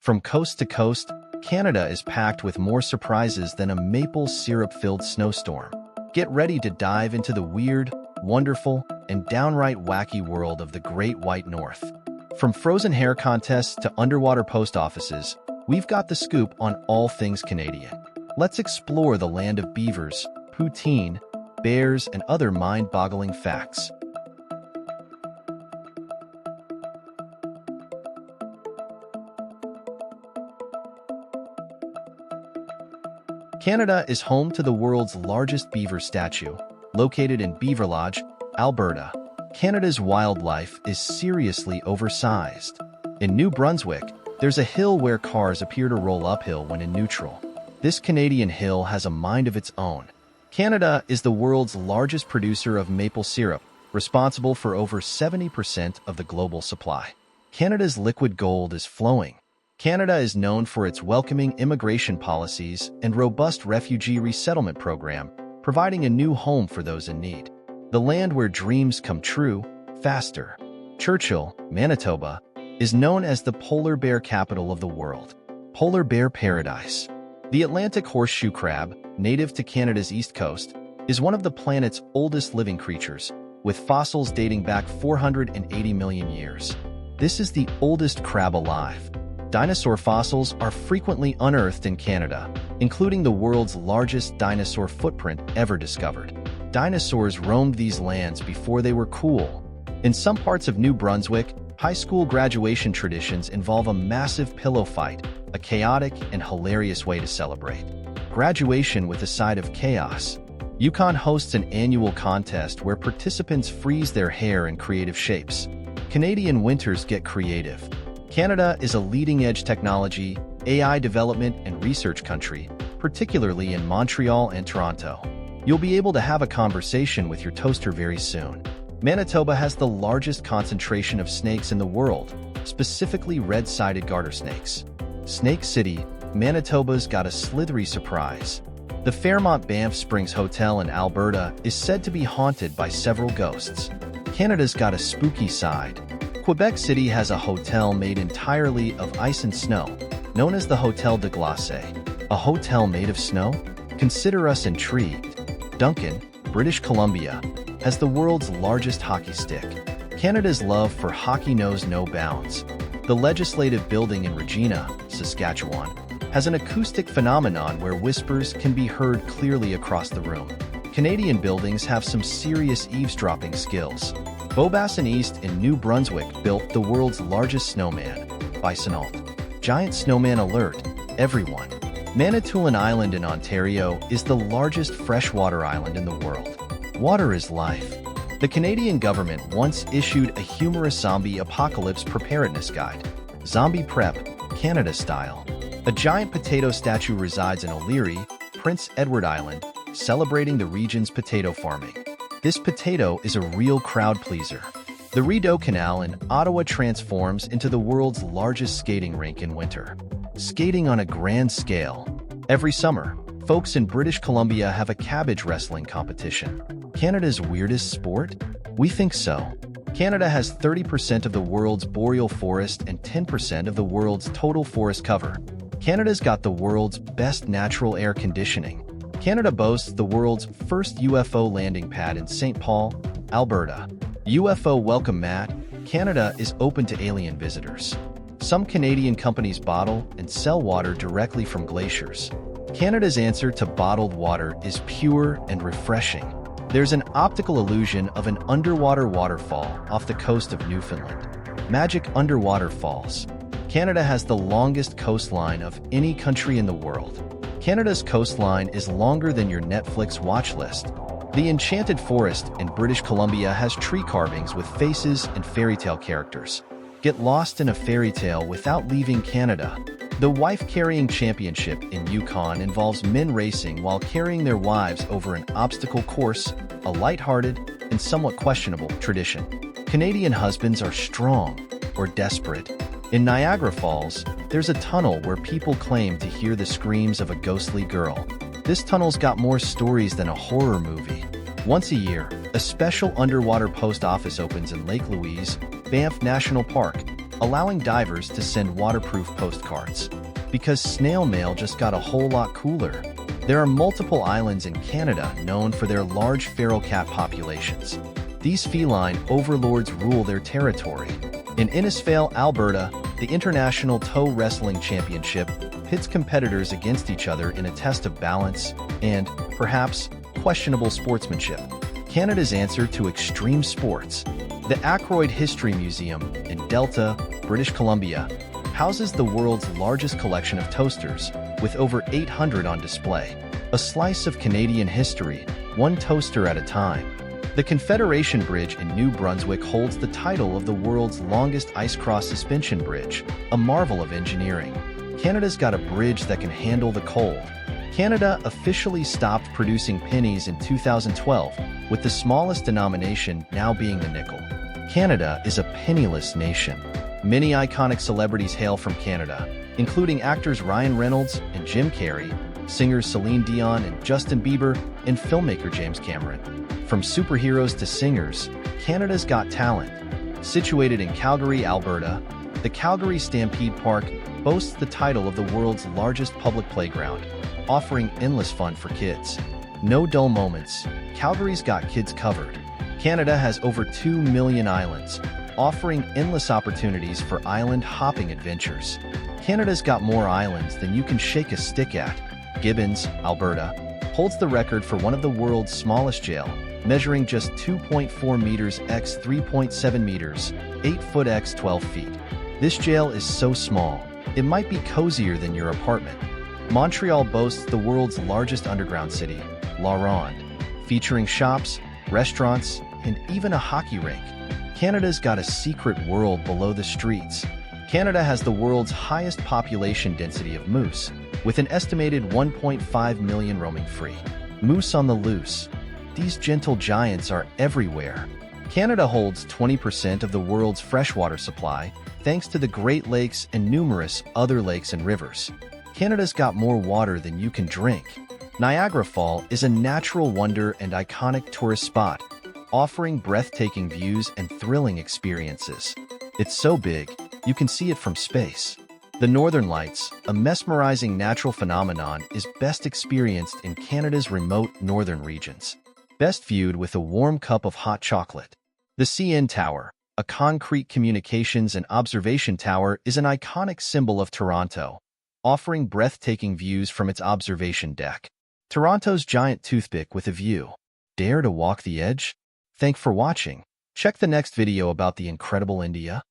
From coast to coast, Canada is packed with more surprises than a maple syrup-filled snowstorm. Get ready to dive into the weird, wonderful, and downright wacky world of the Great White North. From frozen hair contests to underwater post offices, we've got the scoop on all things Canadian. Let's explore the land of beavers, poutine, bears, and other mind-boggling facts. Canada is home to the world's largest beaver statue, located in Beaver Lodge, Alberta. Canada's wildlife is seriously oversized. In New Brunswick, there's a hill where cars appear to roll uphill when in neutral. This Canadian hill has a mind of its own. Canada is the world's largest producer of maple syrup, responsible for over 70% of the global supply. Canada's liquid gold is flowing. Canada is known for its welcoming immigration policies and robust refugee resettlement program, providing a new home for those in need. The land where dreams come true, faster. Churchill, Manitoba, is known as the polar bear capital of the world. Polar bear paradise. The Atlantic horseshoe crab, native to Canada's east coast, is one of the planet's oldest living creatures, with fossils dating back 480 million years. This is the oldest crab alive. Dinosaur fossils are frequently unearthed in Canada, including the world's largest dinosaur footprint ever discovered. Dinosaurs roamed these lands before they were cool. In some parts of New Brunswick, high school graduation traditions involve a massive pillow fight, a chaotic and hilarious way to celebrate. Graduation with a side of chaos. Yukon hosts an annual contest where participants freeze their hair in creative shapes. Canadian winters get creative. Canada is a leading-edge technology, AI development, and research country, particularly in Montreal and Toronto. You'll be able to have a conversation with your toaster very soon. Manitoba has the largest concentration of snakes in the world, specifically red-sided garter snakes. Snake City, Manitoba's got a slithery surprise. The Fairmont Banff Springs Hotel in Alberta is said to be haunted by several ghosts. Canada's got a spooky side. Quebec City has a hotel made entirely of ice and snow, known as the Hotel de Glace. A hotel made of snow? Consider us intrigued. Duncan, British Columbia, has the world's largest hockey stick. Canada's love for hockey knows no bounds. The Legislative Building in Regina, Saskatchewan, has an acoustic phenomenon where whispers can be heard clearly across the room. Canadian buildings have some serious eavesdropping skills. Beaubassin East in New Brunswick built the world's largest snowman, Bisonault. Giant snowman alert, everyone. Manitoulin Island in Ontario is the largest freshwater island in the world. Water is life. The Canadian government once issued a humorous zombie apocalypse preparedness guide, Zombie Prep, Canada style. A giant potato statue resides in O'Leary, Prince Edward Island, celebrating the region's potato farming. This potato is a real crowd pleaser. The Rideau Canal in Ottawa transforms into the world's largest skating rink in winter. Skating on a grand scale. Every summer, folks in British Columbia have a cabbage wrestling competition. Canada's weirdest sport? We think so. Canada has 30% of the world's boreal forest and 10% of the world's total forest cover. Canada's got the world's best natural air conditioning. Canada boasts the world's first UFO landing pad in St. Paul, Alberta. UFO welcome mat. Canada is open to alien visitors. Some Canadian companies bottle and sell water directly from glaciers. Canada's answer to bottled water is pure and refreshing. There's an optical illusion of an underwater waterfall off the coast of Newfoundland. Magic underwater falls. Canada has the longest coastline of any country in the world. Canada's coastline is longer than your Netflix watch list. The Enchanted Forest in British Columbia has tree carvings with faces and fairy tale characters. Get lost in a fairy tale without leaving Canada. The wife-carrying championship in Yukon involves men racing while carrying their wives over an obstacle course, a lighthearted and somewhat questionable tradition. Canadian husbands are strong or desperate. In Niagara Falls, there's a tunnel where people claim to hear the screams of a ghostly girl. This tunnel's got more stories than a horror movie. Once a year, a special underwater post office opens in Lake Louise, Banff National Park, allowing divers to send waterproof postcards. Because snail mail just got a whole lot cooler. There are multiple islands in Canada known for their large feral cat populations. These feline overlords rule their territory. In Innisfail, Alberta, the International Toe Wrestling Championship pits competitors against each other in a test of balance and, perhaps, questionable sportsmanship. Canada's answer to extreme sports. The Ackroyd History Museum in Delta, British Columbia, houses the world's largest collection of toasters, with over 800 on display. A slice of Canadian history, one toaster at a time. The Confederation Bridge in New Brunswick holds the title of the world's longest ice-cross suspension bridge, a marvel of engineering. Canada's got a bridge that can handle the cold. Canada officially stopped producing pennies in 2012, with the smallest denomination now being the nickel. Canada is a penniless nation. Many iconic celebrities hail from Canada, including actors Ryan Reynolds and Jim Carrey, singers Celine Dion and Justin Bieber, and filmmaker James Cameron. From superheroes to singers, Canada's got talent. Situated in Calgary, Alberta, the Calgary Stampede Park boasts the title of the world's largest public playground, offering endless fun for kids. No dull moments, Calgary's got kids covered. Canada has over 2 million islands, offering endless opportunities for island-hopping adventures. Canada's got more islands than you can shake a stick at. Gibbons, Alberta, holds the record for one of the world's smallest jail, measuring just 2.4 meters x 3.7 meters, 8 foot x 12 feet. This jail is so small, it might be cozier than your apartment. Montreal boasts the world's largest underground city, La Ronde, featuring shops, restaurants, and even a hockey rink. Canada's got a secret world below the streets. Canada has the world's highest population density of moose, with an estimated 1.5 million roaming free. Moose on the loose. These gentle giants are everywhere. Canada holds 20% of the world's freshwater supply, thanks to the Great Lakes and numerous other lakes and rivers. Canada's got more water than you can drink. Niagara Falls is a natural wonder and iconic tourist spot, offering breathtaking views and thrilling experiences. It's so big, you can see it from space. The Northern Lights, a mesmerizing natural phenomenon, is best experienced in Canada's remote northern regions. Best viewed with a warm cup of hot chocolate. The CN Tower, a concrete communications and observation tower, is an iconic symbol of Toronto, offering breathtaking views from its observation deck. Toronto's giant toothpick with a view. Dare to walk the edge? Thanks for watching. Check the next video about the incredible India.